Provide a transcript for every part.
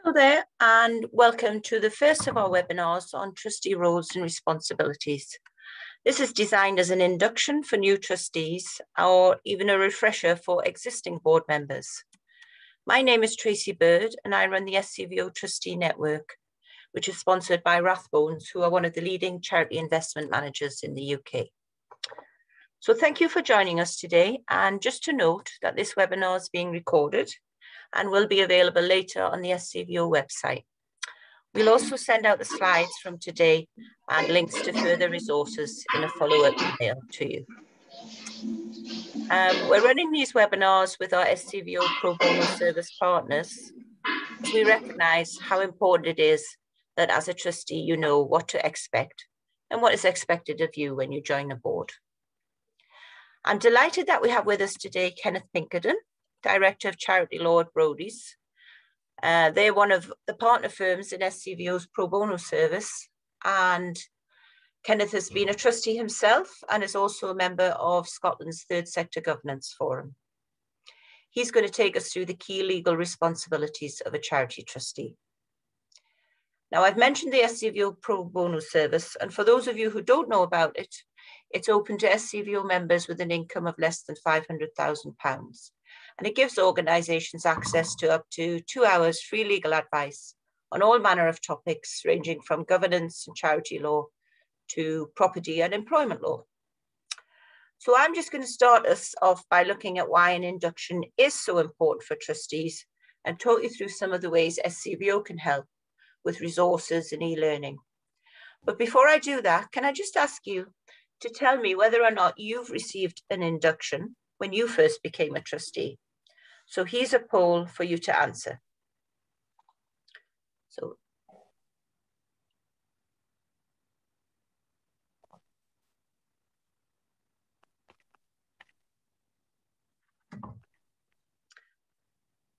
Hello there, and welcome to the first of our webinars on trustee roles and responsibilities. This is designed as an induction for new trustees or even a refresher for existing board members. My name is Tracy Bird and I run the SCVO Trustee Network, which is sponsored by Rathbones, who are one of the leading charity investment managers in the UK. So thank you for joining us today, and just to note that this webinar is being recorded and will be available later on the SCVO website. We'll also send out the slides from today and links to further resources in a follow-up email to you. We're running these webinars with our SCVO Pro Bono service partners, as we recognise how important it is that as a trustee you know what to expect and what is expected of you when you join the board. I'm delighted that we have with us today Kenneth Pinkerton, Director of Charity Law at Brodies. They're one of the partner firms in SCVO's Pro Bono service, and Kenneth has been a trustee himself and is also a member of Scotland's Third Sector Governance Forum. He's going to take us through the key legal responsibilities of a charity trustee. Now, I've mentioned the SCVO Pro Bono service, and for those of you who don't know about it, it's open to SCVO members with an income of less than £500,000. And it gives organisations access to up to 2 hours free legal advice on all manner of topics, ranging from governance and charity law to property and employment law. So I'm just going to start us off by looking at why an induction is so important for trustees and talk you through some of the ways SCVO can help with resources and e-learning. But before I do that, can I just ask you to tell me whether or not you've received an induction when you first became a trustee? So here's a poll for you to answer. So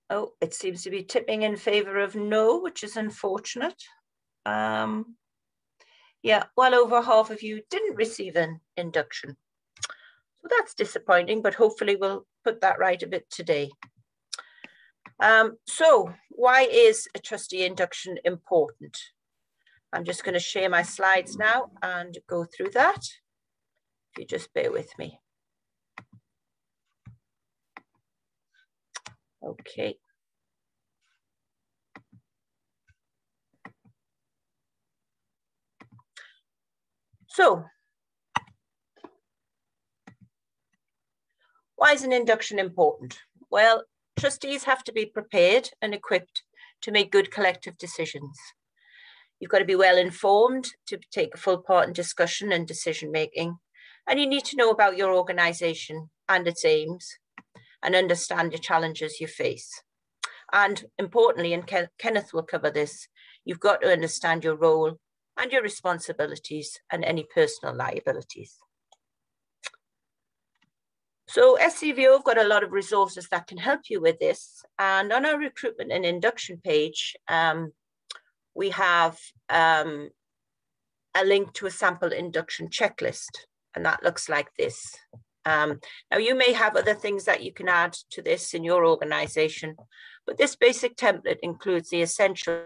oh, it seems to be tipping in favour of no, which is unfortunate. Yeah, well over half of you didn't receive an induction. So that's disappointing, but hopefully we'll put that right a bit today. So why is a trustee induction important? I'm just going to share my slides now and go through that. If you just bear with me. Okay. So, why is an induction important? Well, trustees have to be prepared and equipped to make good collective decisions. You've got to be well informed to take a full part in discussion and decision making, and you need to know about your organisation and its aims and understand the challenges you face. And importantly, and Kenneth will cover this, you've got to understand your role and your responsibilities and any personal liabilities. So SCVO have got a lot of resources that can help you with this. And on our recruitment and induction page, we have a link to a sample induction checklist, and that looks like this. Now, you may have other things that you can add to this in your organisation, but this basic template includes the essential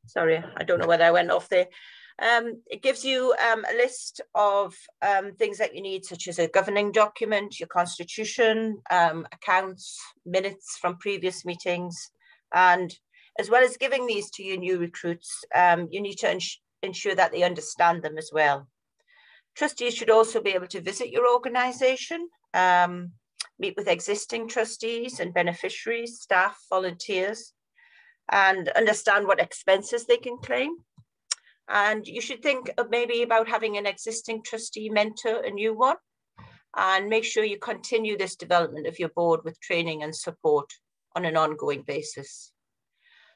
Sorry, I don't know whether I went off there. It gives you a list of things that you need, such as a governing document, your constitution, accounts, minutes from previous meetings. And as well as giving these to your new recruits, you need to ensure that they understand them as well. Trustees should also be able to visit your organisation, meet with existing trustees and beneficiaries, staff, volunteers, and understand what expenses they can claim. And you should think of maybe about having an existing trustee mentor a new one, and make sure you continue this development of your board with training and support on an ongoing basis.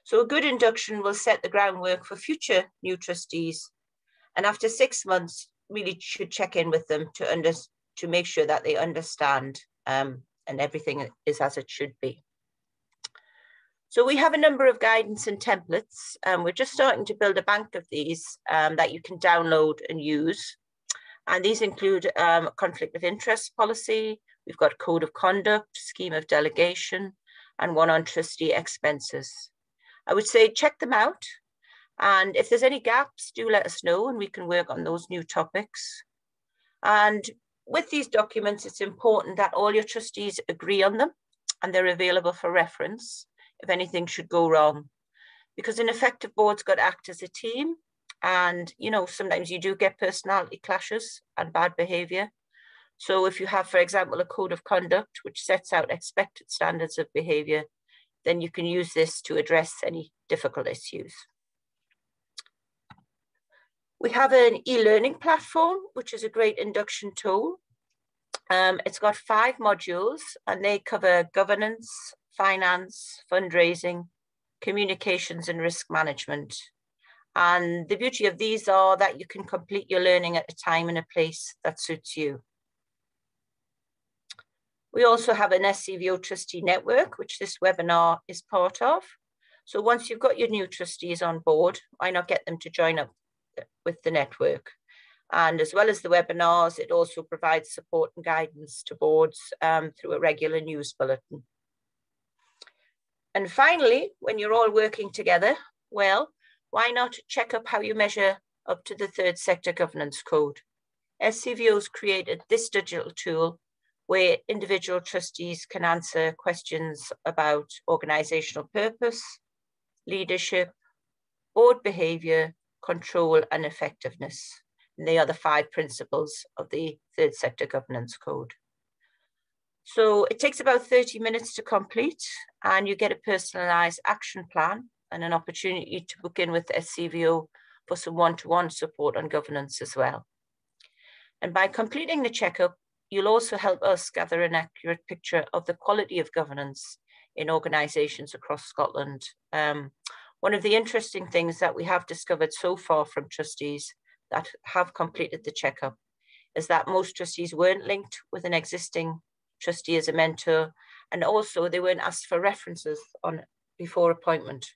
So a good induction will set the groundwork for future new trustees, and after 6 months, really should check in with them to make sure that they understand and everything is as it should be. So we have a number of guidance and templates. We're just starting to build a bank of these that you can download and use. And these include conflict of interest policy. We've got code of conduct, scheme of delegation, and one on trustee expenses. I would say check them out. And if there's any gaps, do let us know and we can work on those new topics. And with these documents, it's important that all your trustees agree on them and they're available for reference if anything should go wrong. Because an effective board's got to act as a team. And, you know, sometimes you do get personality clashes and bad behavior. So if you have, for example, a code of conduct, which sets out expected standards of behavior, then you can use this to address any difficult issues. We have an e-learning platform, which is a great induction tool. It's got 5 modules and they cover governance, finance, fundraising, communications and risk management. And the beauty of these are that you can complete your learning at a time and a place that suits you. We also have an SCVO Trustee Network, which this webinar is part of. So once you've got your new trustees on board, why not get them to join up with the network? And as well as the webinars, it also provides support and guidance to boards through a regular news bulletin. And finally, when you're all working together, well, why not check up how you measure up to the Third Sector Governance Code? SCVO's created this digital tool where individual trustees can answer questions about organisational purpose, leadership, board behaviour, control and effectiveness. And they are the 5 principles of the Third Sector Governance Code. So it takes about 30 minutes to complete and you get a personalised action plan and an opportunity to book in with SCVO for some one-to-one support on governance as well. And by completing the checkup, you'll also help us gather an accurate picture of the quality of governance in organisations across Scotland. One of the interesting things that we have discovered so far from trustees that have completed the checkup is that most trustees weren't linked with an existing trustee as a mentor, and also they weren't asked for references on before appointment.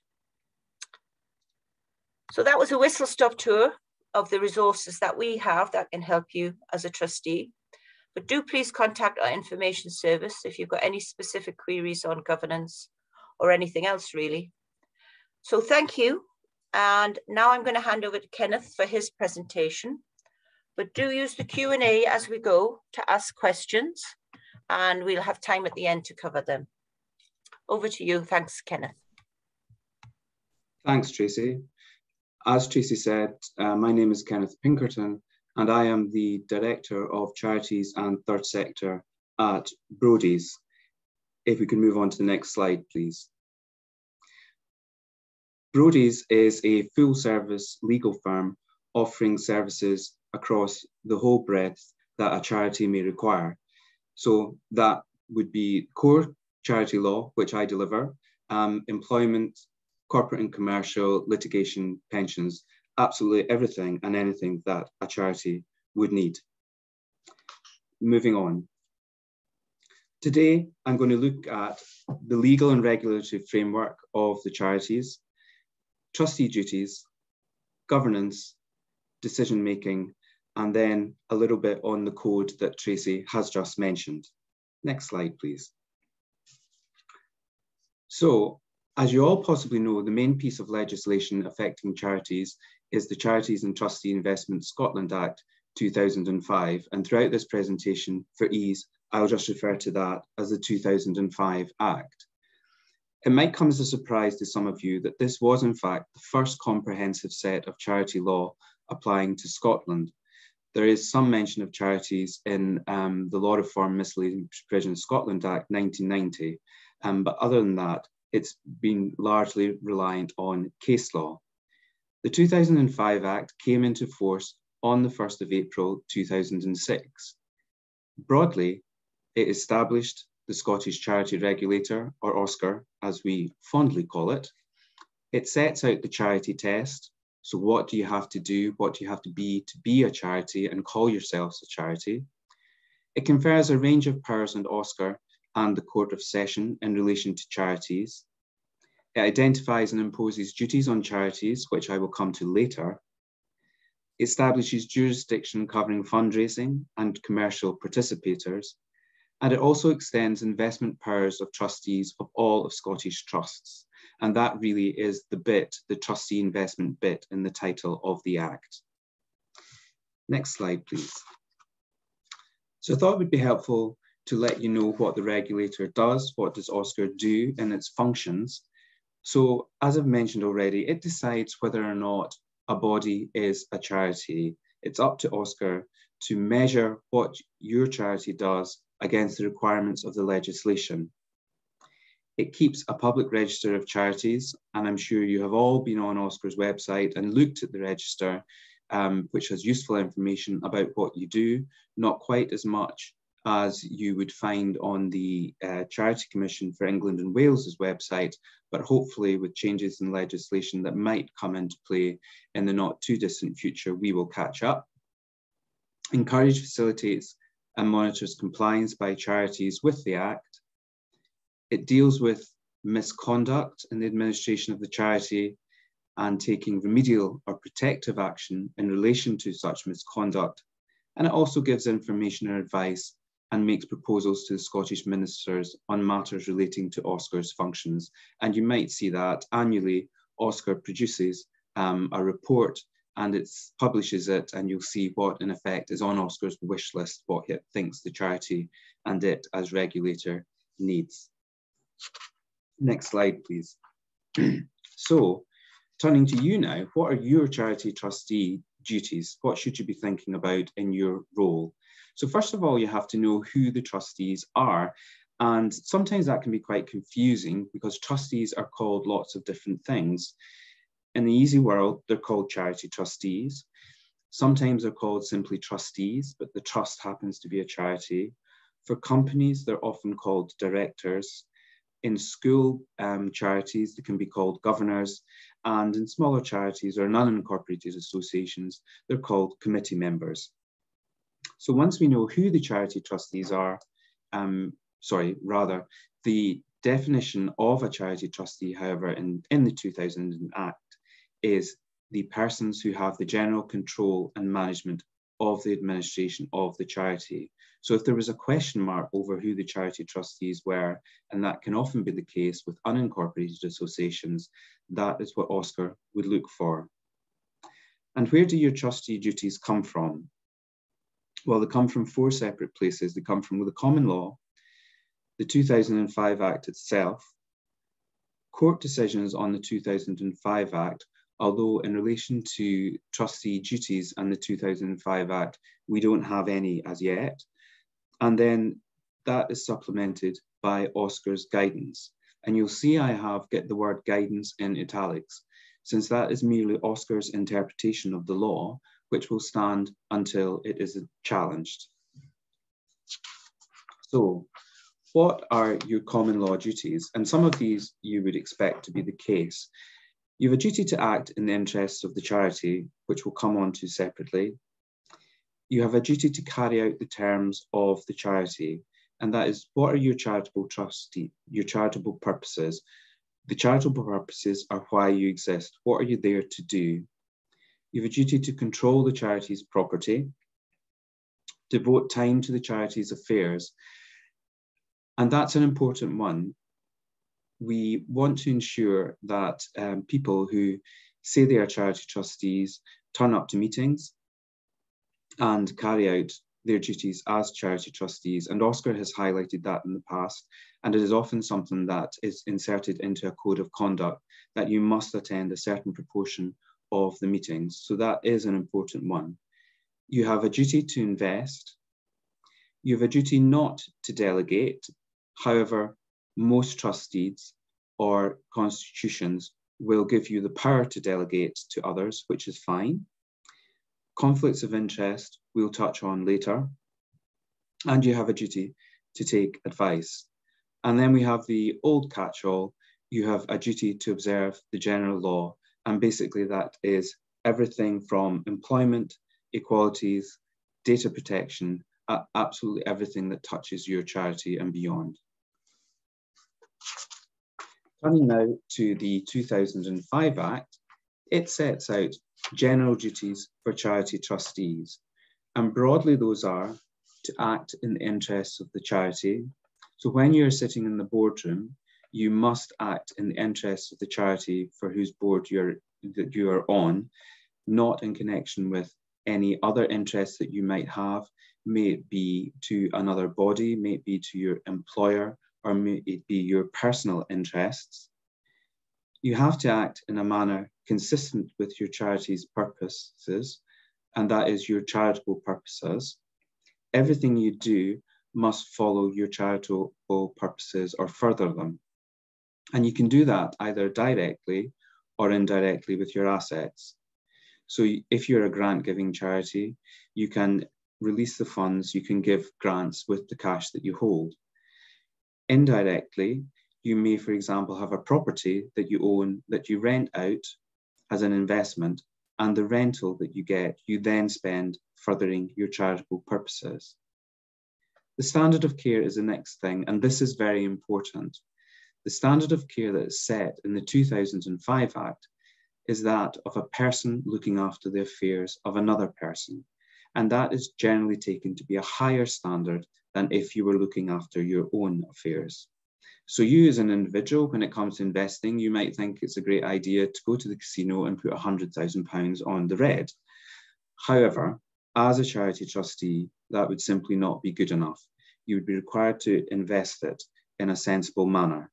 So that was a whistle-stop tour of the resources that we have that can help you as a trustee. But do please contact our information service if you've got any specific queries on governance or anything else really. So thank you. And now I'm going to hand over to Kenneth for his presentation. But do use the Q&A as we go to ask questions and we'll have time at the end to cover them. Over to you. Thanks, Kenneth. Thanks, Tracy. As Tracy said, my name is Kenneth Pinkerton and I am the Director of Charities and Third Sector at Brodies. If we can move on to the next slide, please. Brodies is a full-service legal firm offering services across the whole breadth that a charity may require. So that would be core charity law, which I deliver, employment, corporate and commercial, litigation, pensions, absolutely everything and anything that a charity would need. Moving on. Today, I'm going to look at the legal and regulatory framework of the charities, trustee duties, governance, decision-making, and then a little bit on the code that Tracy has just mentioned. Next slide, please. So, as you all possibly know, the main piece of legislation affecting charities is the Charities and Third Sector Scotland Act 2005. And throughout this presentation, for ease, I'll just refer to that as the 2005 Act. It might come as a surprise to some of you that this was in fact the first comprehensive set of charity law applying to Scotland. There is some mention of charities in the Law Reform Miscellaneous Provisions Scotland Act 1990, but other than that, it's been largely reliant on case law. The 2005 Act came into force on the 1st of April 2006. Broadly, it established the Scottish Charity Regulator, or OSCR, as we fondly call it. It sets out the charity test. So what do you have to do? What do you have to be a charity and call yourselves a charity? It confers a range of powers on OSCR and the Court of Session in relation to charities. It identifies and imposes duties on charities, which I will come to later. It establishes jurisdiction covering fundraising and commercial participators. And it also extends investment powers of trustees of all of Scottish trusts. And that really is the bit, the trustee investment bit in the title of the Act. Next slide, please. So I thought it would be helpful to let you know what the regulator does, what does OSCR do in its functions. So as I've mentioned already, it decides whether or not a body is a charity. It's up to OSCR to measure what your charity does against the requirements of the legislation. It keeps a public register of charities, and I'm sure you have all been on OSCR's website and looked at the register, which has useful information about what you do, not quite as much as you would find on the Charity Commission for England and Wales's website, but hopefully with changes in legislation that might come into play in the not too distant future, we will catch up. Encourage, facilitates and monitors compliance by charities with the Act. It deals with misconduct in the administration of the charity and taking remedial or protective action in relation to such misconduct. And it also gives information and advice and makes proposals to the Scottish ministers on matters relating to OSCR's functions. And you might see that annually OSCR produces a report and it publishes it, and you'll see what in effect is on OSCR's wish list, what it thinks the charity and it as regulator needs. Next slide, please. So, turning to you now, what are your charity trustee duties? What should you be thinking about in your role? So first of all, you have to know who the trustees are. And sometimes that can be quite confusing because trustees are called lots of different things. In the easy world, they're called charity trustees. Sometimes they're called simply trustees, but the trust happens to be a charity. For companies, they're often called directors. In school charities, they can be called governors. And in smaller charities or non-incorporated associations, they're called committee members. So once we know who the charity trustees are, the definition of a charity trustee, however, in the 2000 Act is the persons who have the general control and management of the administration of the charity. So if there was a question mark over who the charity trustees were, and that can often be the case with unincorporated associations, that is what OSCR would look for. And where do your trustee duties come from? Well, they come from 4 separate places. They come from the common law, the 2005 Act itself, court decisions on the 2005 Act, although in relation to trustee duties and the 2005 Act, we don't have any as yet. And then that is supplemented by OSCR's guidance. And you'll see I have get the word guidance in italics, since that is merely OSCR's interpretation of the law, which will stand until it is challenged. So, what are your common law duties? And some of these you would expect to be the case. You have a duty to act in the interests of the charity, which we'll come on to separately. You have a duty to carry out the terms of the charity, and that is, what are your charitable purposes? The charitable purposes are why you exist. What are you there to do? You have a duty to control the charity's property, devote time to the charity's affairs, and that's an important one. We want to ensure that people who say they are charity trustees turn up to meetings and carry out their duties as charity trustees. And OSCR has highlighted that in the past, and it is often something that is inserted into a code of conduct, that you must attend a certain proportion of the meetings. So that is an important one. You have a duty to invest. You have a duty not to delegate. However, most trustees or constitutions will give you the power to delegate to others, which is fine. Conflicts of interest we'll touch on later. And you have a duty to take advice. And then we have the old catch-all. You have a duty to observe the general law. And basically that is everything from employment, equalities, data protection, absolutely everything that touches your charity and beyond. Turning now to the 2005 Act, it sets out general duties for charity trustees. And broadly, those are to act in the interests of the charity. So when you're sitting in the boardroom, you must act in the interests of the charity for whose board you are on, not in connection with any other interests that you might have, may it be to another body, may it be to your employer, or may it be your personal interests. You have to act in a manner consistent with your charity's purposes, and that is your charitable purposes. Everything you do must follow your charitable purposes or further them. And you can do that either directly or indirectly with your assets. So if you're a grant-giving charity, you can release the funds, you can give grants with the cash that you hold. Indirectly, you may, for example, have a property that you own that you rent out as an investment, and the rental that you get, you then spend furthering your charitable purposes. The standard of care is the next thing, and this is very important. The standard of care that is set in the 2005 Act is that of a person looking after the affairs of another person. And that is generally taken to be a higher standard than if you were looking after your own affairs. So you as an individual, when it comes to investing, you might think it's a great idea to go to the casino and put £100,000 on the red. However, as a charity trustee, that would simply not be good enough. You would be required to invest it in a sensible manner.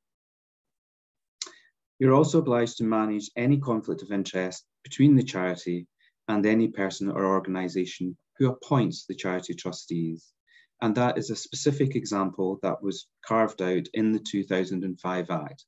You're also obliged to manage any conflict of interest between the charity and any person or organisation who appoints the charity trustees. And that is a specific example that was carved out in the 2005 Act.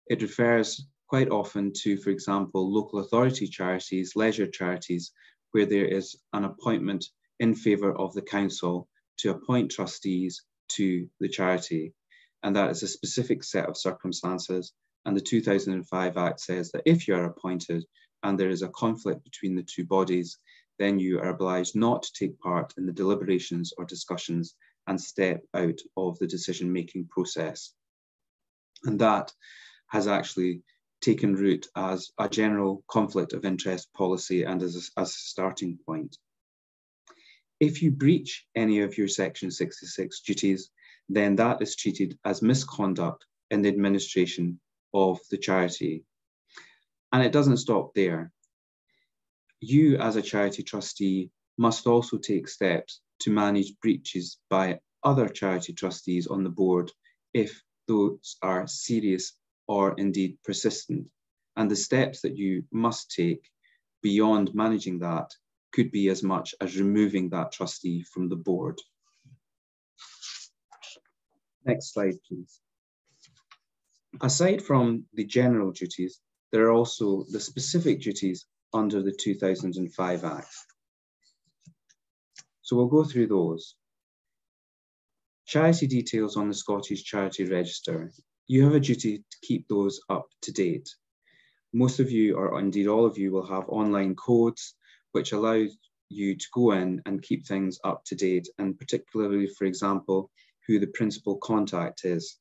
It refers quite often to, for example, local authority charities, leisure charities, where there is an appointment in favour of the council to appoint trustees to the charity. And that is a specific set of circumstances. And the 2005 Act says that if you are appointed and there is a conflict between the two bodies, then you are obliged not to take part in the deliberations or discussions and step out of the decision-making process. And that has actually taken root as a general conflict of interest policy and as a starting point. If you breach any of your Section 66 duties, then that is treated as misconduct in the administration of the charity. And it doesn't stop there. You as a charity trustee must also take steps to manage breaches by other charity trustees on the board if those are serious or indeed persistent. And the steps that you must take beyond managing that could be as much as removing that trustee from the board. Next slide, please. Aside from the general duties, there are also the specific duties under the 2005 Act. So we'll go through those. Charity details on the Scottish Charity Register. You have a duty to keep those up to date. Most of you, or indeed all of you, will have online codes which allow you to go in and keep things up to date, and particularly, for example, who the principal contact is.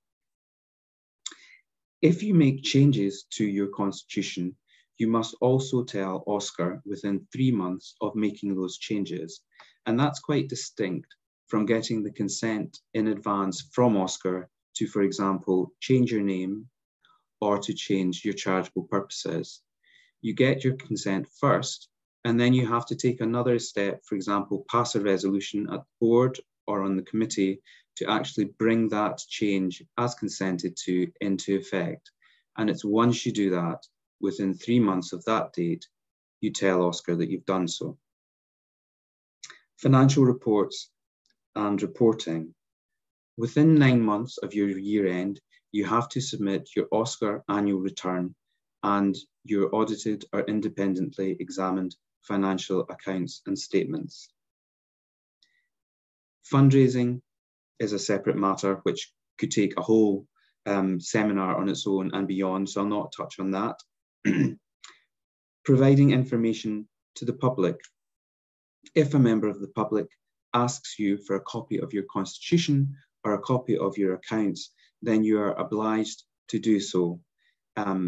If you make changes to your constitution, you must also tell Oscar within 3 months of making those changes. And that's quite distinct from getting the consent in advance from Oscar to, for example, change your name or to change your charitable purposes. You get your consent first, and then you have to take another step, for example, pass a resolution at the board or on the committee to actually bring that change as consented to into effect. And it's once you do that, within 3 months of that date, you tell Oscar that you've done so. Financial reports and reporting. Within 9 months of your year end, you have to submit your Oscar annual return and your audited or independently examined financial accounts and statements. Fundraising is a separate matter which could take a whole seminar on its own and beyond, so I'll not touch on that. Providing information to the public. If a member of the public asks you for a copy of your constitution or a copy of your accounts, then you are obliged to do so.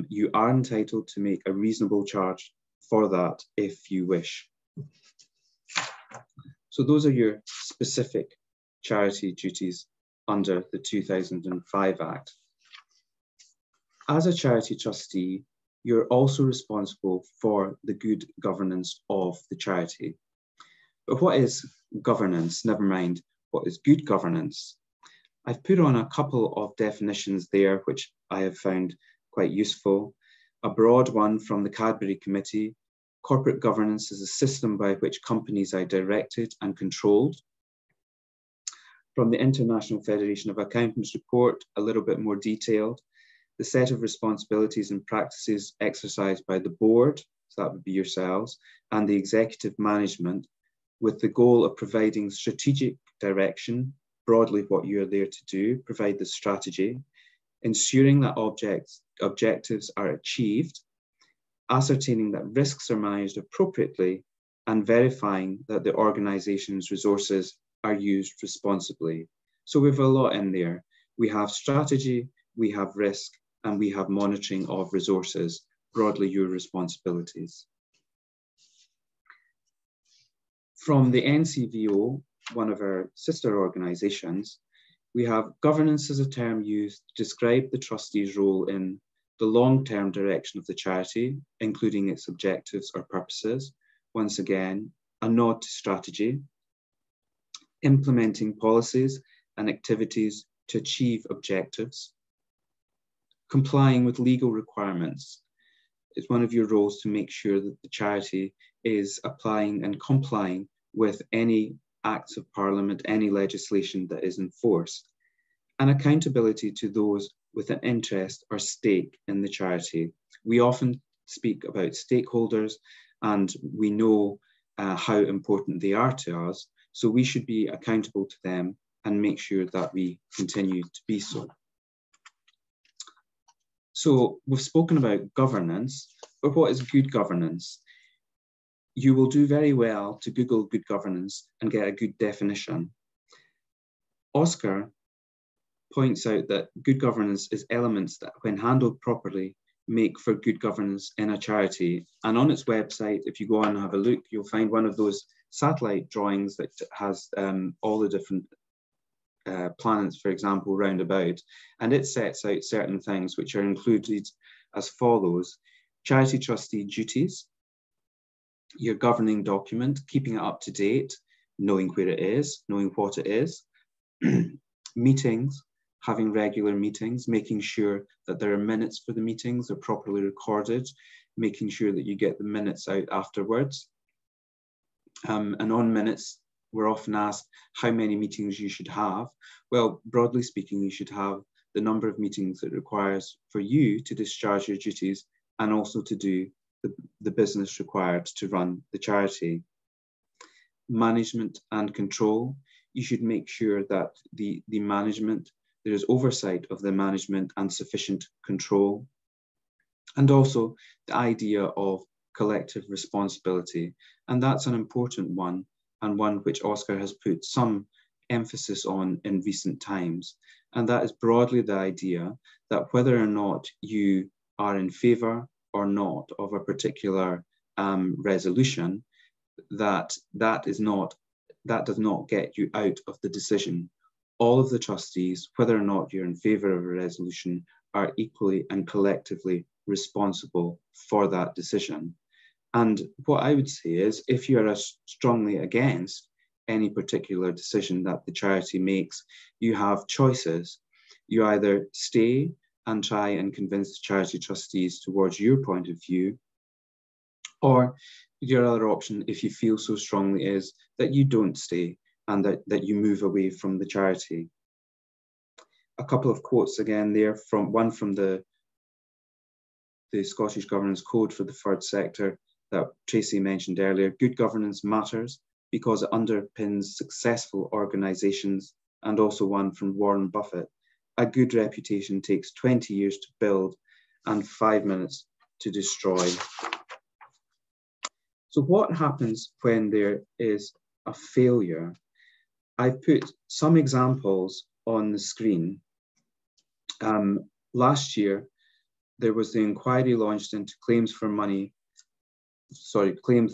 you are entitled to make a reasonable charge for that if you wish. So those are your specific charity duties under the 2005 Act. As a charity trustee, you're also responsible for the good governance of the charity. But what is governance? Never mind, what is good governance? I've put on a couple of definitions there, which I have found quite useful. A broad one from the Cadbury Committee: corporate governance is a system by which companies are directed and controlled. From the International Federation of Accountants report, a little bit more detailed: the set of responsibilities and practices exercised by the board, so that would be yourselves, and the executive management, with the goal of providing strategic direction, broadly what you're there to do, provide the strategy, ensuring that objectives are achieved, ascertaining that risks are managed appropriately, and verifying that the organization's resources are used responsibly. So we have a lot in there. We have strategy, we have risk, and we have monitoring of resources, broadly your responsibilities. From the NCVO, one of our sister organisations, we have governance as a term used to describe the trustee's role in the long-term direction of the charity, including its objectives or purposes. Once again, a nod to strategy, implementing policies and activities to achieve objectives, complying with legal requirements. It's one of your roles to make sure that the charity is applying and complying with any acts of Parliament, any legislation that is in force, and accountability to those with an interest or stake in the charity. We often speak about stakeholders, and we know how important they are to us, so we should be accountable to them and make sure that we continue to be so. So we've spoken about governance, but what is good governance? You will do very well to Google good governance and get a good definition. Oscar points out that good governance is elements that, when handled properly, make for good governance in a charity. And on its website, if you go on and have a look, you'll find one of those satellite drawings that has all the different planets, for example, round about, and it sets out certain things which are included as follows: charity trustee duties, your governing document, keeping it up to date, knowing where it is, knowing what it is, meetings, having regular meetings, making sure that there are minutes for the meetings, they're properly recorded, making sure that you get the minutes out afterwards. And on minutes, we're often asked how many meetings you should have. Well, broadly speaking, you should have the number of meetings it requires for you to discharge your duties and also to do the business required to run the charity. Management and control. You should make sure that the management, there is oversight of the management and sufficient control. And also the idea of collective responsibility. And that's an important one, and one which Oscar has put some emphasis on in recent times. And that is broadly the idea that whether or not you are in favour or not of a particular resolution, that does not get you out of the decision. All of the trustees, whether or not you're in favour of a resolution, are equally and collectively responsible for that decision. And what I would say is, if you are strongly against any particular decision that the charity makes, you have choices. You either stay and try and convince the charity trustees towards your point of view, or your other option, if you feel so strongly, is that you don't stay and that you move away from the charity. A couple of quotes again there, one from the Scottish Governance Code for the Third Sector that Tracy mentioned earlier. Good governance matters because it underpins successful organisations, and also one from Warren Buffett. A good reputation takes 20 years to build and 5 minutes to destroy. So what happens when there is a failure? I've put some examples on the screen. Last year, there was the inquiry launched into claims that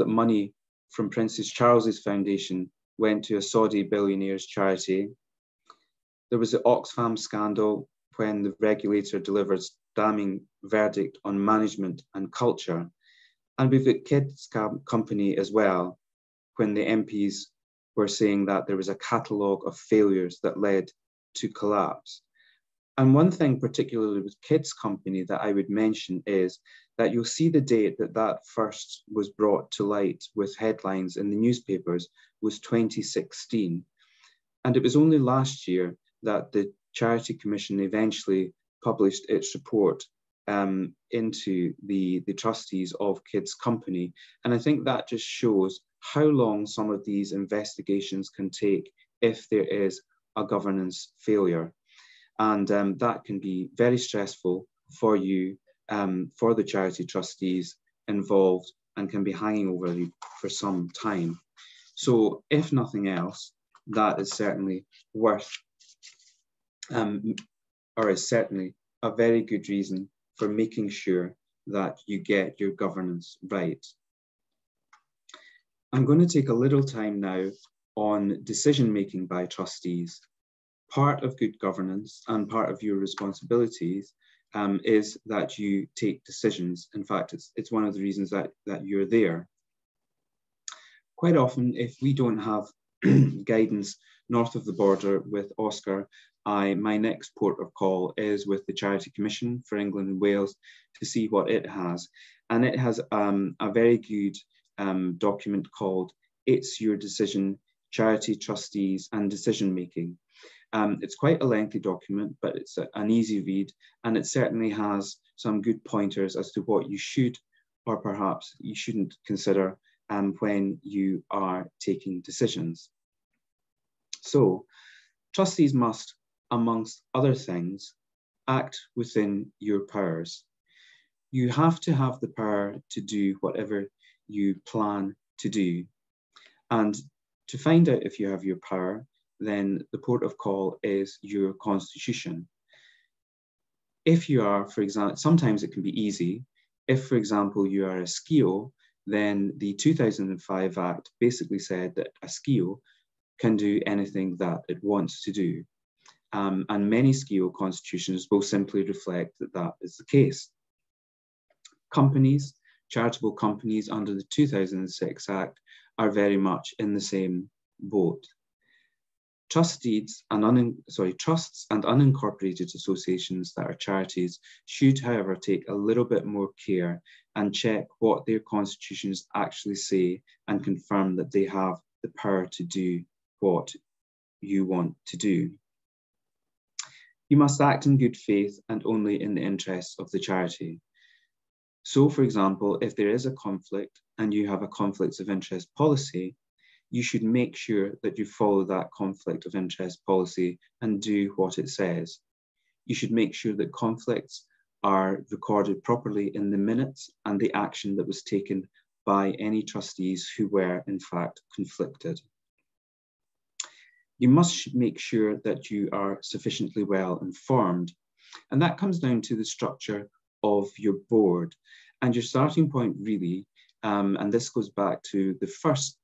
money from Princess Charles's foundation went to a Saudi billionaire's charity. There was the Oxfam scandal when the regulator delivered a damning verdict on management and culture. And we've got Kids Company as well, when the MPs were saying that there was a catalogue of failures that led to collapse. And one thing particularly with Kids Company that I would mention is that you'll see the date that that first was brought to light with headlines in the newspapers was 2016. And it was only last year that the Charity Commission eventually published its report into the trustees of Kids Company. And I think that just shows how long some of these investigations can take if there is a governance failure. And that can be very stressful for you, for the charity trustees involved, and can be hanging over you for some time. So if nothing else, that is certainly worth, or is certainly a very good reason for making sure that you get your governance right. I'm going to take a little time now on decision-making by trustees. Part of good governance and part of your responsibilities is that you take decisions. In fact, it's one of the reasons that you're there. Quite often, if we don't have guidance north of the border with Oscar, my next port of call is with the Charity Commission for England and Wales to see what it has. And it has a very good document called It's Your Decision, Charity Trustees and Decision Making. It's quite a lengthy document, but it's an easy read, and it certainly has some good pointers as to what you should or perhaps you shouldn't consider when you are taking decisions. So, trustees must, amongst other things, act within your powers. You have to have the power to do whatever you plan to do. And to find out if you have your power, then the port of call is your constitution. If you are, for example, sometimes it can be easy. If, for example, you are a SCVO, then the 2005 Act basically said that a SCVO can do anything that it wants to do. And many SCVO constitutions will simply reflect that that is the case. Companies, charitable companies under the 2006 Act are very much in the same boat. Trusts and unincorporated associations that are charities should, however, take a little bit more care and check what their constitutions actually say and confirm that they have the power to do what you want to do. You must act in good faith and only in the interests of the charity. So, for example, if there is a conflict and you have a conflicts of interest policy, you should make sure that you follow that conflict of interest policy and do what it says. You should make sure that conflicts are recorded properly in the minutes and the action that was taken by any trustees who were in fact conflicted. You must make sure that you are sufficiently well informed. And that comes down to the structure of your board. And your starting point really, and this goes back to the first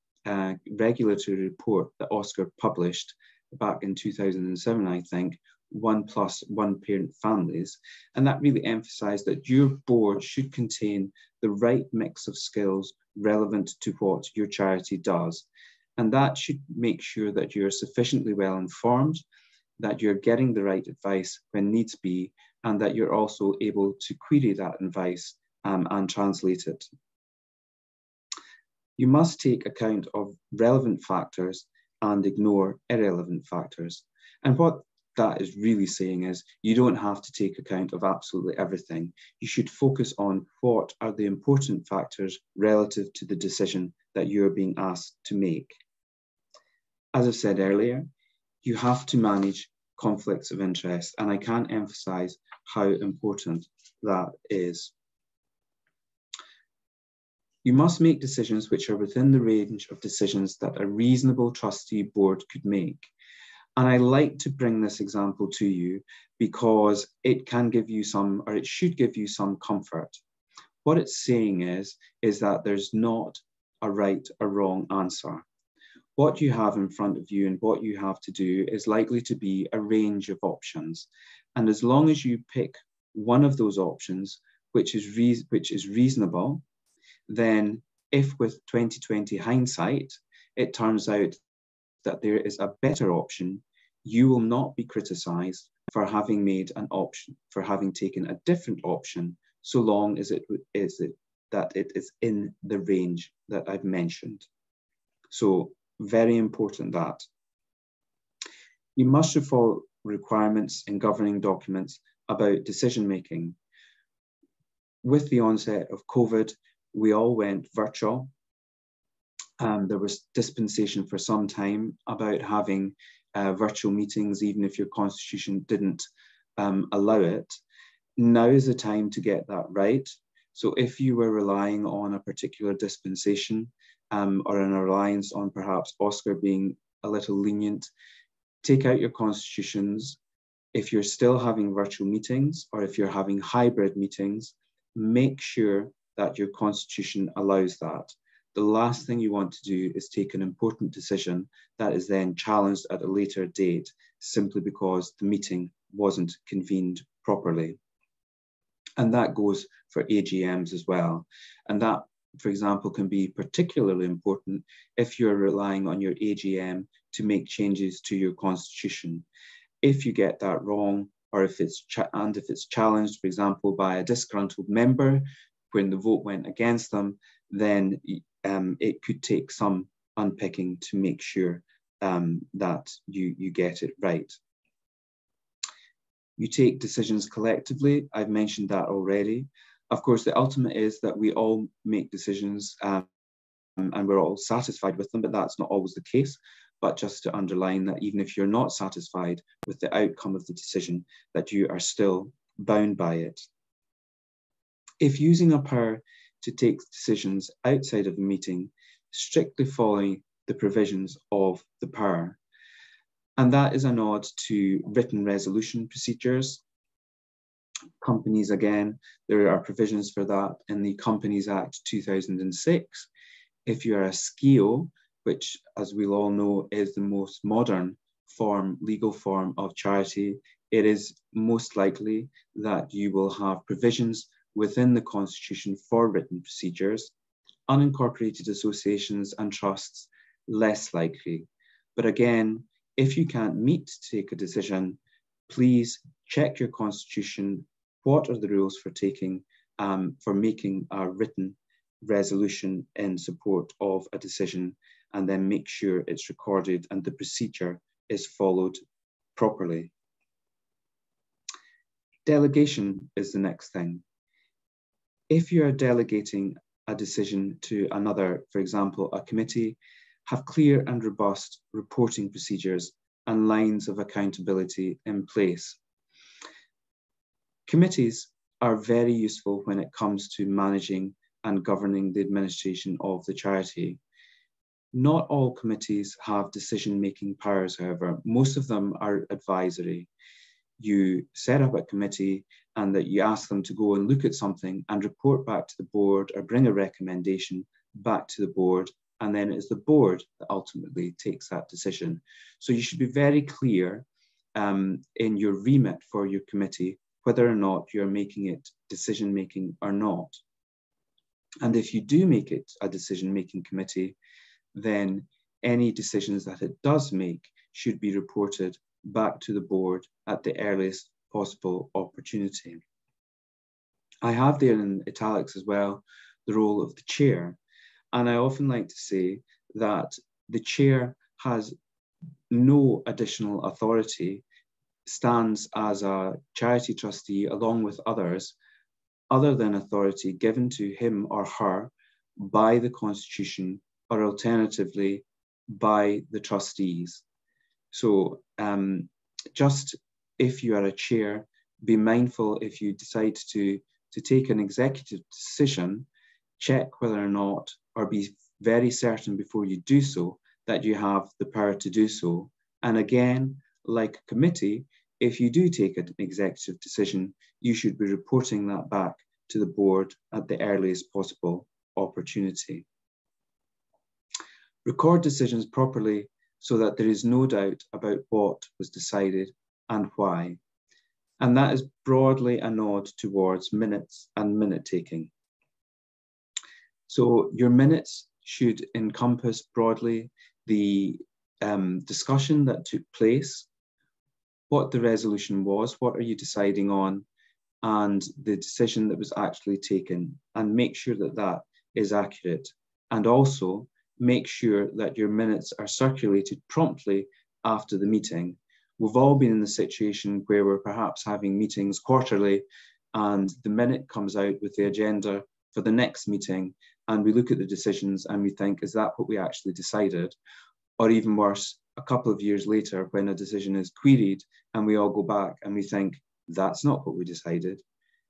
regulatory report that Oscar published back in 2007, I think, 1+1 parent families. And that really emphasized that your board should contain the right mix of skills relevant to what your charity does. And that should make sure that you're sufficiently well informed, that you're getting the right advice when needs be, and that you're also able to query that advice and translate it. You must take account of relevant factors and ignore irrelevant factors. And what that is really saying is you don't have to take account of absolutely everything. You should focus on what are the important factors relative to the decision that you're being asked to make. As I said earlier, you have to manage conflicts of interest, and I can't emphasize how important that is. You must make decisions which are within the range of decisions that a reasonable trustee board could make. And I like to bring this example to you because it can give you some, or it should give you some comfort. What it's saying is that there's not a right or wrong answer. What you have in front of you and what you have to do is likely to be a range of options. And as long as you pick one of those options, which is reasonable, then if with 2020 hindsight, it turns out that there is a better option, you will not be criticised for having made an option, for having taken a different option, so long as it is in the range that I've mentioned. So very important that you must follow requirements in governing documents about decision making. With the onset of COVID, we all went virtual. There was dispensation for some time about having virtual meetings, even if your constitution didn't allow it. Now is the time to get that right. So if you were relying on a particular dispensation or in a reliance on perhaps Oscar being a little lenient, take out your constitutions. If you're still having virtual meetings or if you're having hybrid meetings, make sure that your constitution allows that. The last thing you want to do is take an important decision that is then challenged at a later date simply because the meeting wasn't convened properly. And that goes for AGMs as well. And that, for example, can be particularly important if you're relying on your AGM to make changes to your constitution. If you get that wrong, or if it's challenged, for example, by a disgruntled member when the vote went against them, then it could take some unpicking to make sure that you get it right. You take decisions collectively. I've mentioned that already. Of course, the ultimate is that we all make decisions and we're all satisfied with them, but that's not always the case. But just to underline that even if you're not satisfied with the outcome of the decision, that you are still bound by it. If using a power to take decisions outside of the meeting, strictly following the provisions of the power. And that is a nod to written resolution procedures. Companies, again, there are provisions for that in the Companies Act 2006. If you're a SCVO, which, as we all know, is the most modern legal form of charity, it is most likely that you will have provisions within the Constitution for written procedures. Unincorporated associations and trusts, less likely. But again, if you can't meet to take a decision, please check your Constitution. What are the rules for making a written resolution in support of a decision, and then make sure it's recorded and the procedure is followed properly. Delegation is the next thing. If you are delegating a decision to another, for example, a committee, have clear and robust reporting procedures and lines of accountability in place. Committees are very useful when it comes to managing and governing the administration of the charity. Not all committees have decision-making powers, however. Most of them are advisory. You set up a committee and that you ask them to go and look at something and report back to the board or bring a recommendation back to the board, and then it's the board that ultimately takes that decision. So you should be very clear in your remit for your committee, whether or not you're making it decision-making or not. And if you do make it a decision-making committee, then any decisions that it does make should be reported back to the board at the earliest possible opportunity. I have there in italics as well the role of the chair. And I often like to say that the chair has no additional authority, stands as a charity trustee along with others, other than authority given to him or her by the Constitution or alternatively by the trustees. So just if you are a chair, be mindful if you decide to take an executive decision, check whether or not, or be very certain before you do so, that you have the power to do so. And again, like a committee, if you do take an executive decision, you should be reporting that back to the board at the earliest possible opportunity. Record decisions properly so that there is no doubt about what was decided and why. And that is broadly a nod towards minutes and minute taking. So your minutes should encompass broadly the discussion that took place, what the resolution was, what are you deciding on, and the decision that was actually taken, and make sure that that is accurate. And also make sure that your minutes are circulated promptly after the meeting. We've all been in the situation where we're perhaps having meetings quarterly and the minute comes out with the agenda for the next meeting, and we look at the decisions and we think, is that what we actually decided? Or even worse, a couple of years later when a decision is queried and we all go back and we think, that's not what we decided.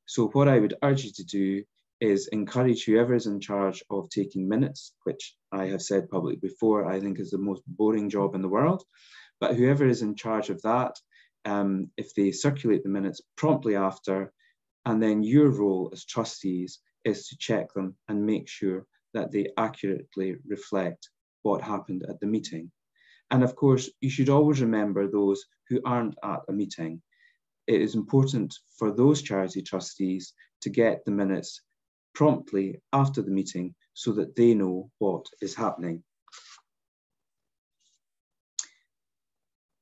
So what I would urge you to do is encourage whoever is in charge of taking minutes, which I have said publicly before, I think is the most boring job in the world. But whoever is in charge of that, if they circulate the minutes promptly after, and then your role as trustees is to check them and make sure that they accurately reflect what happened at the meeting. And of course, you should always remember those who aren't at a meeting. It is important for those charity trustees to get the minutes promptly after the meeting so that they know what is happening.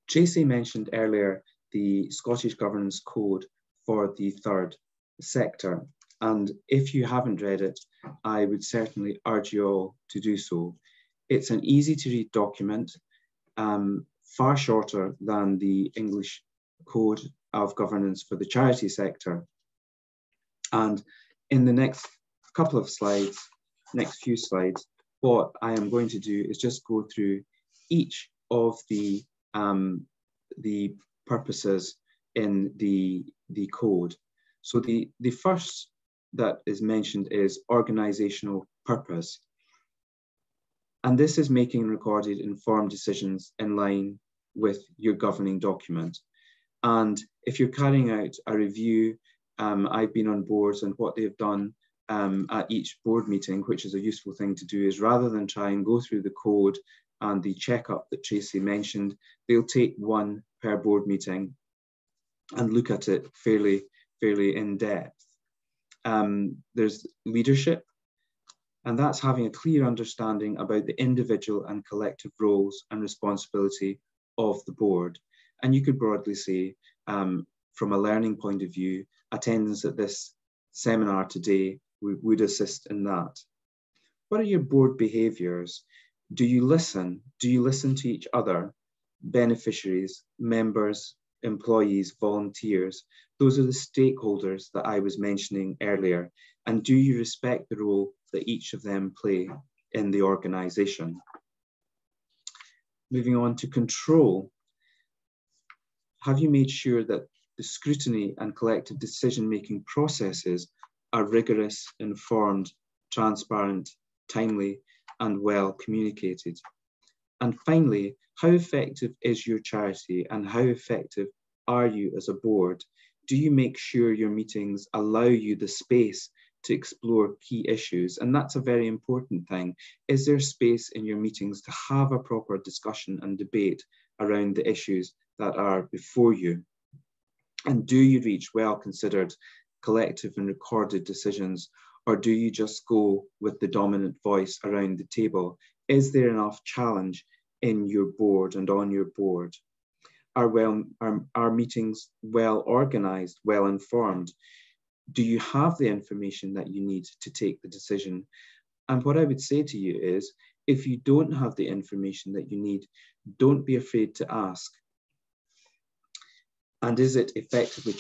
Tracy mentioned earlier the Scottish Governance Code for the Third Sector. And if you haven't read it, I would certainly urge you all to do so. It's an easy to read document, far shorter than the English Code of Governance for the charity sector. And in the next couple of slides, next few slides, what I am going to do is just go through each of the purposes in the code. So the first that is mentioned is organizational purpose. And this is making recorded informed decisions in line with your governing document. And if you're carrying out a review, I've been on boards, and what they've done at each board meeting, which is a useful thing to do, is rather than try and go through the code and the checkup that Tracy mentioned, they'll take one per board meeting and look at it fairly in depth. There's leadership, and that's having a clear understanding about the individual and collective roles and responsibility of the board. And you could broadly say, from a learning point of view, attendance at this seminar today would assist in that. What are your board behaviours? Do you listen? Do you listen to each other, beneficiaries, members, employees, volunteers? Those are the stakeholders that I was mentioning earlier. And do you respect the role that each of them play in the organisation? Moving on to control. Have you made sure that the scrutiny and collective decision-making processes are rigorous, informed, transparent, timely, and well communicated? And finally, how effective is your charity, and how effective are you as a board? Do you make sure your meetings allow you the space to explore key issues? And that's a very important thing. Is there space in your meetings to have a proper discussion and debate around the issues that are before you? And do you reach well-considered collective and recorded decisions, or do you just go with the dominant voice around the table? Is there enough challenge in your board and on your board? Are meetings well organised, well informed? Do you have the information that you need to take the decision? And what I would say to you is, if you don't have the information that you need, don't be afraid to ask. And is it effectively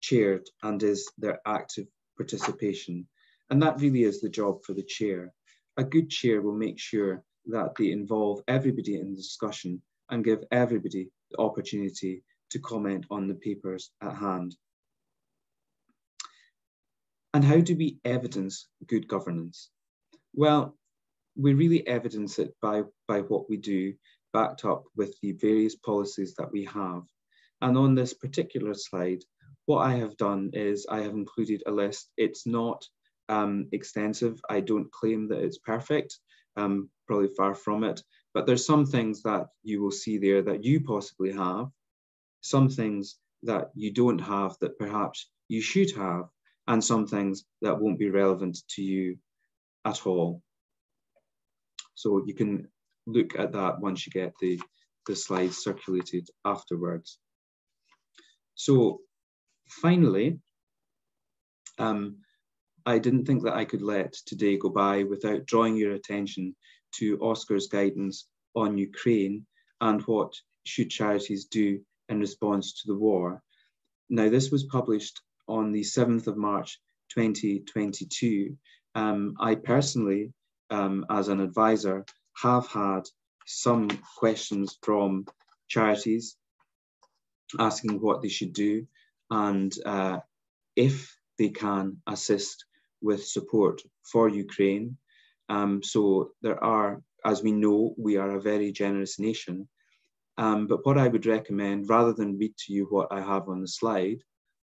chaired, and is there active participation? And that really is the job for the chair. A good chair will make sure that they involve everybody in the discussion and give everybody the opportunity to comment on the papers at hand. And how do we evidence good governance? Well, we really evidence it by what we do, backed up with the various policies that we have. And on this particular slide, what I have done is I have included a list. It's not extensive. I don't claim that it's perfect, probably far from it, but there's some things that you will see there that you possibly have, some things that you don't have that perhaps you should have, and some things that won't be relevant to you at all. So you can look at that once you get the slides circulated afterwards. So finally, I didn't think that I could let today go by without drawing your attention to Oscar's guidance on Ukraine and what should charities do in response to the war. Now, this was published on the 7th of March 2022. I personally, as an advisor, have had some questions from charities asking what they should do and if they can assist with support for Ukraine. So there are, as we know, we are a very generous nation. But what I would recommend, rather than read to you what I have on the slide,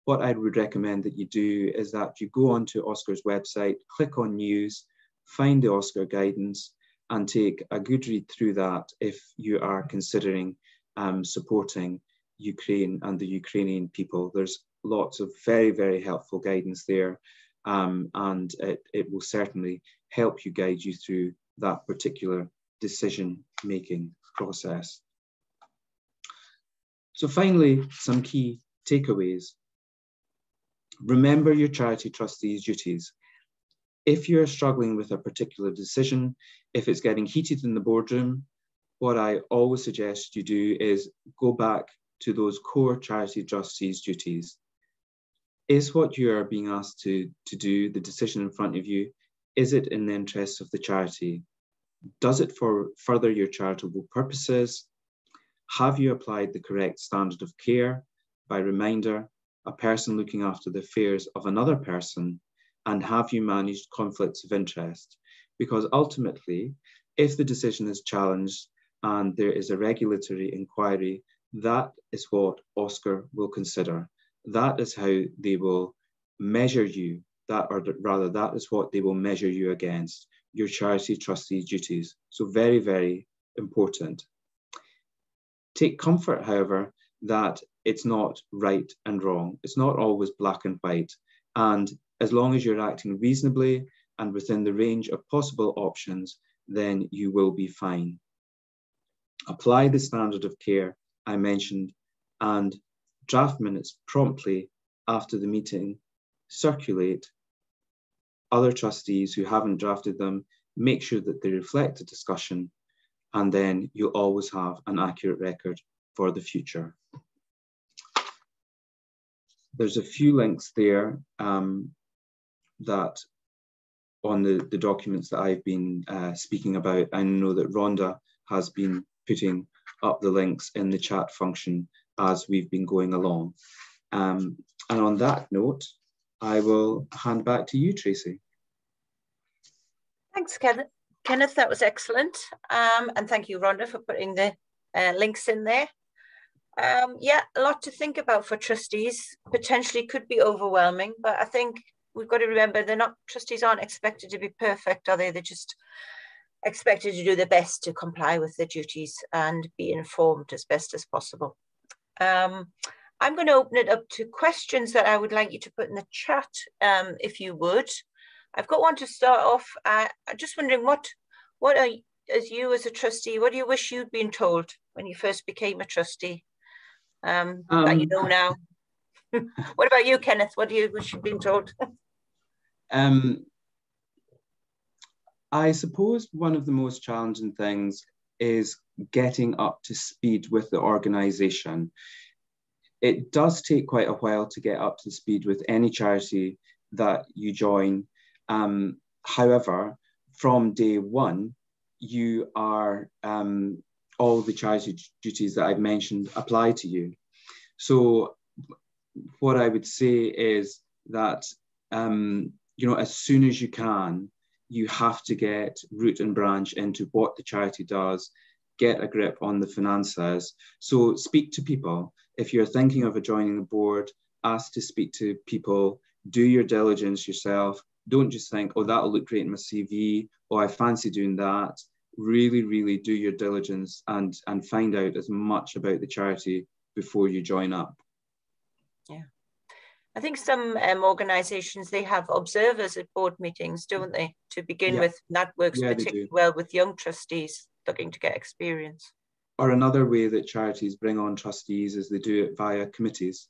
what I would recommend that you do is that you go onto Oscar's website, click on news, find the Oscar guidance, and take a good read through that if you are considering supporting Ukraine and the Ukrainian people. There's lots of very, very helpful guidance there, and it will certainly help you guide you through that particular decision-making process. So finally, some key takeaways. Remember your charity trustee's duties. If you're struggling with a particular decision, if it's getting heated in the boardroom, what I always suggest you do is go back to those core charity trustee's duties. Is what you are being asked to do, the decision in front of you, is it in the interests of the charity? Does it further your charitable purposes? Have you applied the correct standard of care? By reminder, a person looking after the affairs of another person, and have you managed conflicts of interest? Because ultimately, if the decision is challenged and there is a regulatory inquiry, that is what Oscar will consider. That is how they will measure you, that is what they will measure you against, your charity trustee duties. So very, very important. Take comfort, however, that it's not right and wrong. It's not always black and white. And as long as you're acting reasonably and within the range of possible options, then you will be fine. Apply the standard of care I mentioned and draft minutes promptly after the meeting. Circulate. Other trustees who haven't drafted them, make sure that they reflect the discussion, and then you'll always have an accurate record for the future. There's a few links there that on the documents that I've been speaking about. I know that Rhonda has been putting up the links in the chat function as we've been going along. And on that note, I will hand back to you, Tracy. Thanks, Kenneth. Kenneth, that was excellent. And thank you, Rhonda, for putting the links in there. Yeah, a lot to think about for trustees. Potentially could be overwhelming, but I think we've got to remember trustees aren't expected to be perfect, are they? They're just expected to do their best to comply with their duties and be informed as best as possible. I'm going to open it up to questions that I would like you to put in the chat, if you would. I've got one to start off. I'm just wondering, as you as a trustee, what do you wish you'd been told when you first became a trustee that you know now? What about you, Kenneth? What do you wish you'd been told? I suppose one of the most challenging things is getting up to speed with the organisation. It does take quite a while to get up to speed with any charity that you join. However, from day one, you are all the charity duties that I've mentioned apply to you. So what I would say is that as soon as you can, you have to get root and branch into what the charity does, get a grip on the finances. So speak to people. If you're thinking of joining the board, ask to speak to people, do your diligence yourself. Don't just think, oh, that'll look great in my CV, oh, I fancy doing that. Really, really do your diligence and find out as much about the charity before you join up. Yeah. I think some organisations, they have observers at board meetings, don't they, to begin with. And that works particularly well with young trustees looking to get experience. Or another way that charities bring on trustees is they do it via committees.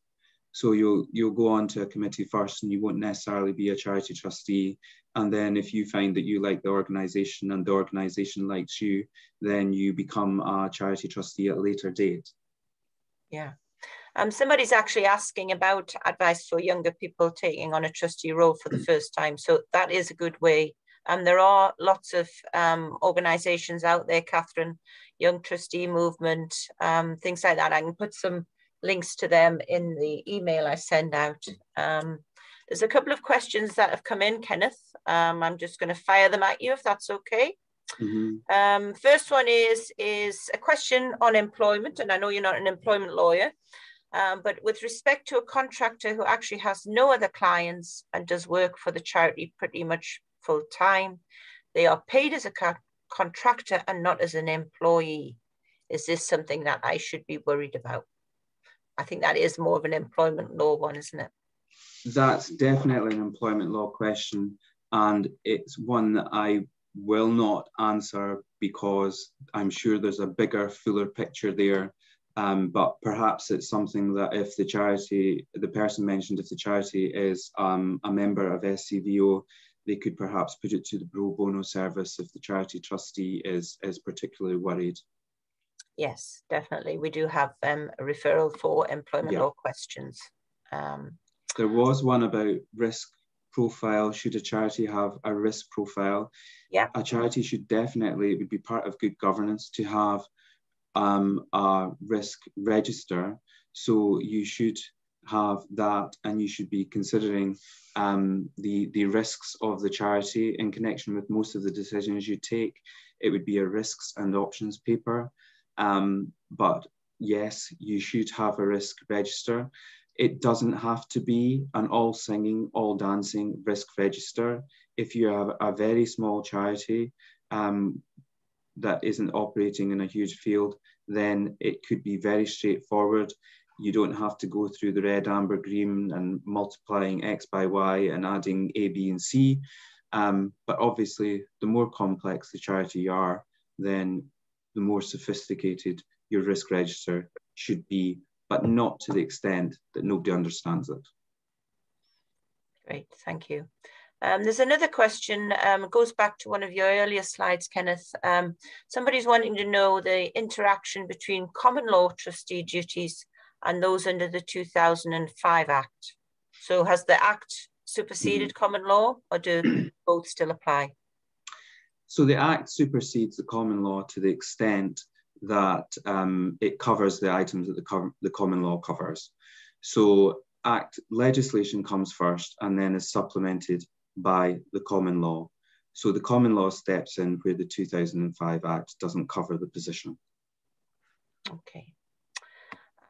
So you'll go on to a committee first and you won't necessarily be a charity trustee. And then if you find that you like the organisation and the organisation likes you, then you become a charity trustee at a later date. Yeah. Somebody's actually asking about advice for younger people taking on a trustee role for the first time. So that is a good way. There are lots of organisations out there, Catherine, Young Trustee Movement, things like that. I can put some links to them in the email I send out. There's a couple of questions that have come in, Kenneth. I'm just going to fire them at you if that's okay. Mm-hmm. First one is a question on employment, and I know you're not an employment lawyer, but with respect to a contractor who actually has no other clients and does work for the charity pretty much full time, they are paid as a contractor and not as an employee. Is this something that I should be worried about? I think that is more of an employment law one, isn't it? That's definitely an employment law question, and it's one that I will not answer because I'm sure there's a bigger, fuller picture there. But perhaps it's something that if the charity, the person mentioned, if the charity is a member of SCVO, they could perhaps put it to the pro bono service if the charity trustee is particularly worried. Yes, definitely. We do have a referral for employment law questions. There was one about risk profile. Should a charity have a risk profile? Yeah. A charity should definitely, it would be part of good governance to have a risk register. So you should have that, and you should be considering the risks of the charity in connection with most of the decisions you take. It would be a risks and options paper. But yes, you should have a risk register. It doesn't have to be an all singing, all dancing risk register. If you have a very small charity that isn't operating in a huge field, then it could be very straightforward. You don't have to go through the red, amber, green and multiplying X by Y and adding A, B, and C. But obviously, the more complex the charity you are, then the more sophisticated your risk register should be, but not to the extent that nobody understands it. Great, thank you. There's another question, goes back to one of your earlier slides, Kenneth. Somebody's wanting to know the interaction between common law trustee duties and those under the 2005 Act. So has the Act superseded common law, or do both still apply? So the Act supersedes the common law to the extent that it covers the items that the common law covers. So Act legislation comes first and then is supplemented by the common law. So the common law steps in where the 2005 Act doesn't cover the position. Okay.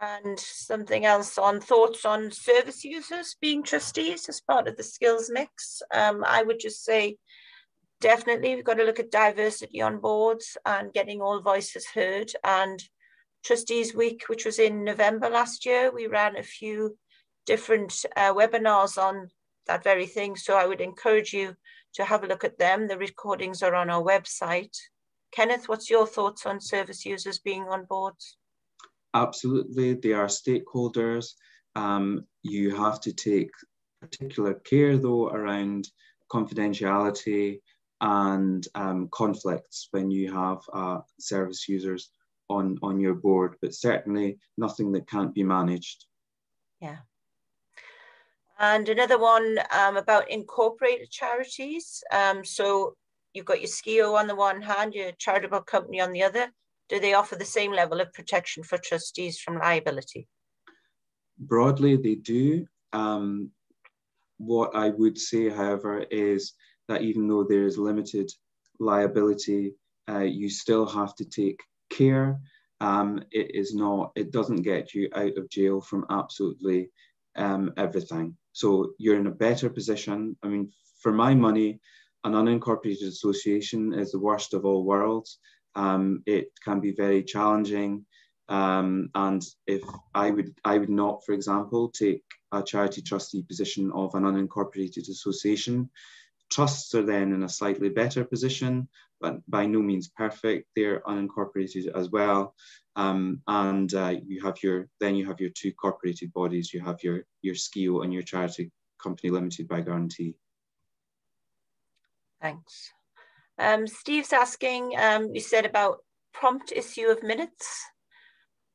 And something else on thoughts on service users being trustees as part of the skills mix. I would just say, definitely, we've got to look at diversity on boards and getting all voices heard. And Trustees Week, which was in November last year, we ran a few different webinars on that very thing. So I would encourage you to have a look at them. The recordings are on our website. Kenneth, what's your thoughts on service users being on boards? Absolutely, they are stakeholders. You have to take particular care, though, around confidentiality and conflicts when you have service users on your board, but certainly nothing that can't be managed. Yeah. And another one about incorporated charities. So you've got your SCVO on the one hand, your charitable company on the other. Do they offer the same level of protection for trustees from liability? Broadly, they do. What I would say, however, is that even though there is limited liability, you still have to take care. It doesn't get you out of jail from absolutely everything. So you're in a better position. I mean, for my money, an unincorporated association is the worst of all worlds. It can be very challenging. And if I would not, for example, take a charity trustee position of an unincorporated association. Trusts are then in a slightly better position, but by no means perfect. They're unincorporated as well. You have your two corporated bodies. You have your SCVO and your charity company limited by guarantee. Thanks. Steve's asking, you said about prompt issue of minutes.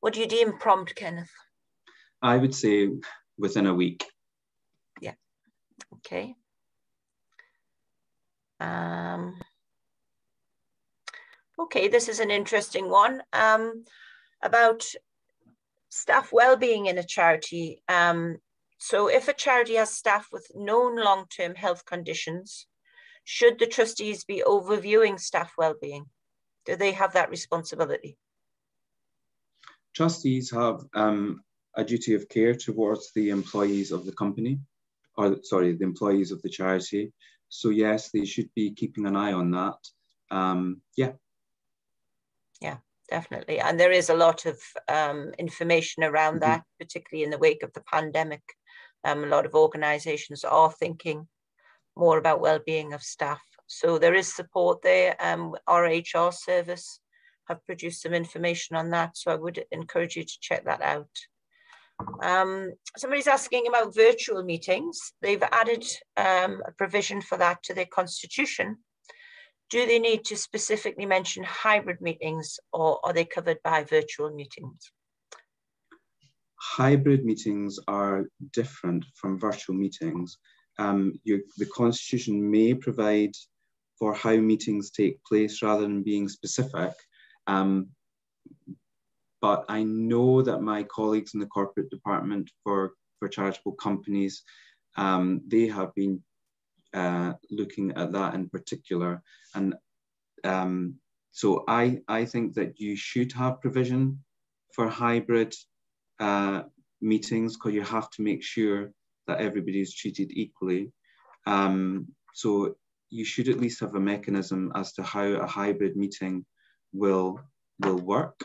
What do you deem prompt, Kenneth? I would say within a week. Yeah, okay. Okay, this is an interesting one about staff well-being in a charity. So if a charity has staff with known long-term health conditions, should the trustees be overviewing staff well-being? Do they have that responsibility? Trustees have a duty of care towards the employees of the company, or sorry, the employees of the charity. So yes, they should be keeping an eye on that. Yeah. Yeah, definitely. And there is a lot of information around that, particularly in the wake of the pandemic. A lot of organisations are thinking more about well-being of staff. So there is support there. Our HR service have produced some information on that. So I would encourage you to check that out. Somebody's asking about virtual meetings. They've added a provision for that to their constitution. Do they need to specifically mention hybrid meetings, or are they covered by virtual meetings? Hybrid meetings are different from virtual meetings. The constitution may provide for how meetings take place rather than being specific. But I know that my colleagues in the corporate department for charitable companies, they have been looking at that in particular. And so I think that you should have provision for hybrid meetings, because you have to make sure that everybody is treated equally. So you should at least have a mechanism as to how a hybrid meeting will work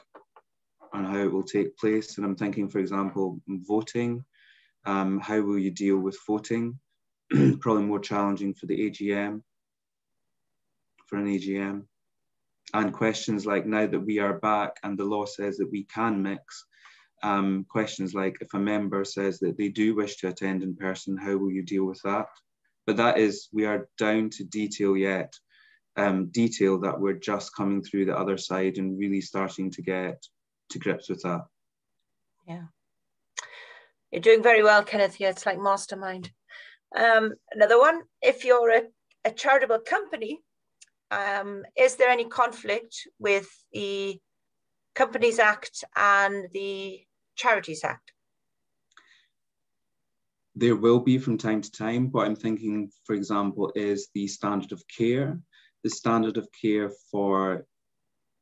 and how it will take place. And I'm thinking, for example, voting. How will you deal with voting? Probably more challenging for the AGM, for an AGM. And questions like, now that we are back and the law says that we can mix, questions like, if a member says that they do wish to attend in person, how will you deal with that? But that is, we are down to detail yet, detail that we're just coming through the other side and really starting to get to grips with that. Yeah. You're doing very well, Kenneth. Yeah, it's like mastermind. Another one, if you're a charitable company, is there any conflict with the Companies Act and the Charities Act? There will be from time to time. What I'm thinking, for example, is the standard of care. The standard of care for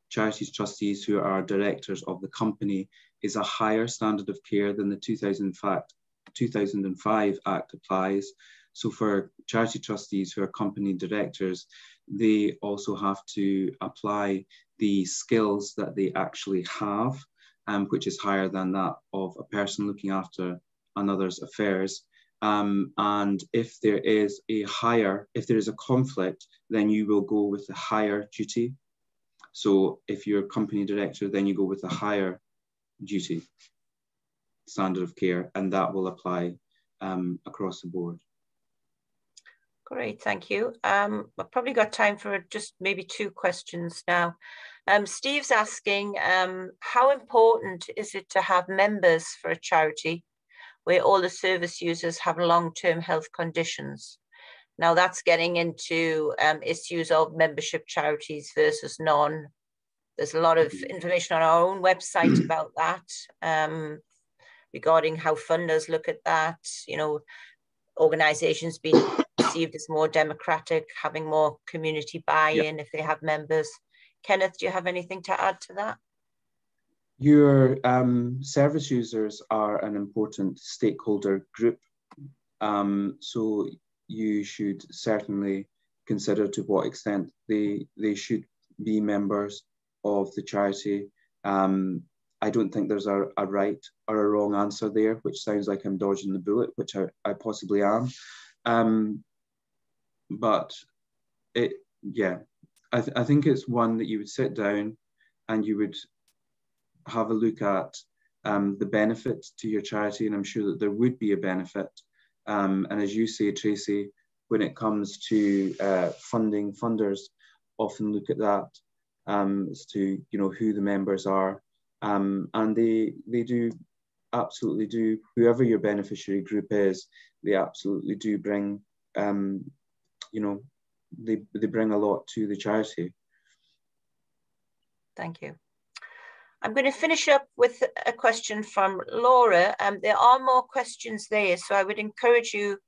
charities trustees who are directors of the company is a higher standard of care than the 2005 Act applies. So for charity trustees who are company directors, they also have to apply the skills that they actually have, which is higher than that of a person looking after another's affairs. And if there is a conflict, then you will go with the higher duty. So if you're a company director, then you go with a higher duty standard of care, and that will apply across the board. Great, thank you. I've probably got time for just maybe 2 questions now. Steve's asking, how important is it to have members for a charity where all the service users have long-term health conditions? Now that's getting into issues of membership charities versus non. There's a lot of information on our own website about that, regarding how funders look at that, you know, organizations being perceived as more democratic, having more community buy-in if they have members. Kenneth, do you have anything to add to that? Your service users are an important stakeholder group, so you should certainly consider to what extent they should be members of the charity. I don't think there's a right or a wrong answer there, which sounds like I'm dodging the bullet, which I possibly am. But I think it's one that you would sit down and you would have a look at the benefit to your charity, and I'm sure that there would be a benefit. And as you say, Tracy, when it comes to funding, funders often look at that as to who the members are, and they do absolutely do. Whoever your beneficiary group is, they absolutely do bring they bring a lot to the charity. Thank you. I'm going to finish up with a question from Laura. There are more questions there, so I would encourage you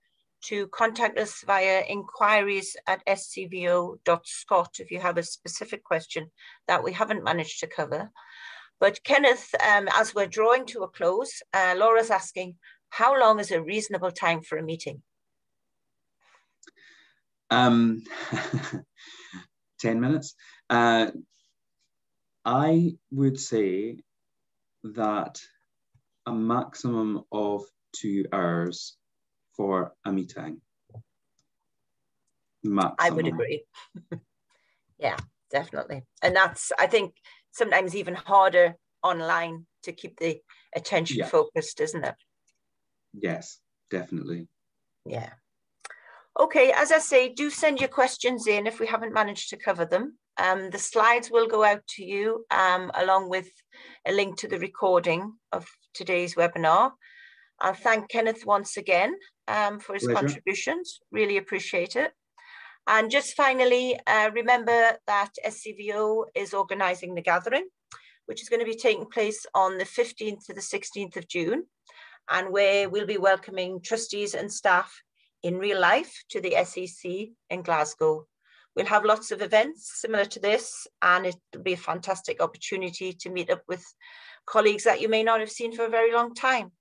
to contact us via inquiries@scvo.scot if you have a specific question that we haven't managed to cover. But Kenneth, as we're drawing to a close, Laura's asking, how long is a reasonable time for a meeting? 10 minutes. I would say that a maximum of 2 hours for a meeting. Maximum. I would agree. Yeah, definitely. And that's, I think, sometimes even harder online to keep the attention focused, isn't it? Yes, definitely. Yeah. Okay, as I say, do send your questions in if we haven't managed to cover them. The slides will go out to you along with a link to the recording of today's webinar. I'll thank Kenneth once again for his contributions. Really appreciate it. And just finally, remember that SCVO is organising the gathering, which is going to be taking place on the 15th to the 16th of June, and where we'll be welcoming trustees and staff in real life to the SEC in Glasgow. We'll have lots of events similar to this, and it'll be a fantastic opportunity to meet up with colleagues that you may not have seen for a very long time.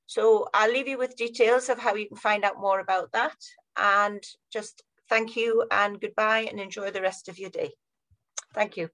So I'll leave you with details of how you can find out more about that, and just thank you and goodbye, and enjoy the rest of your day. Thank you.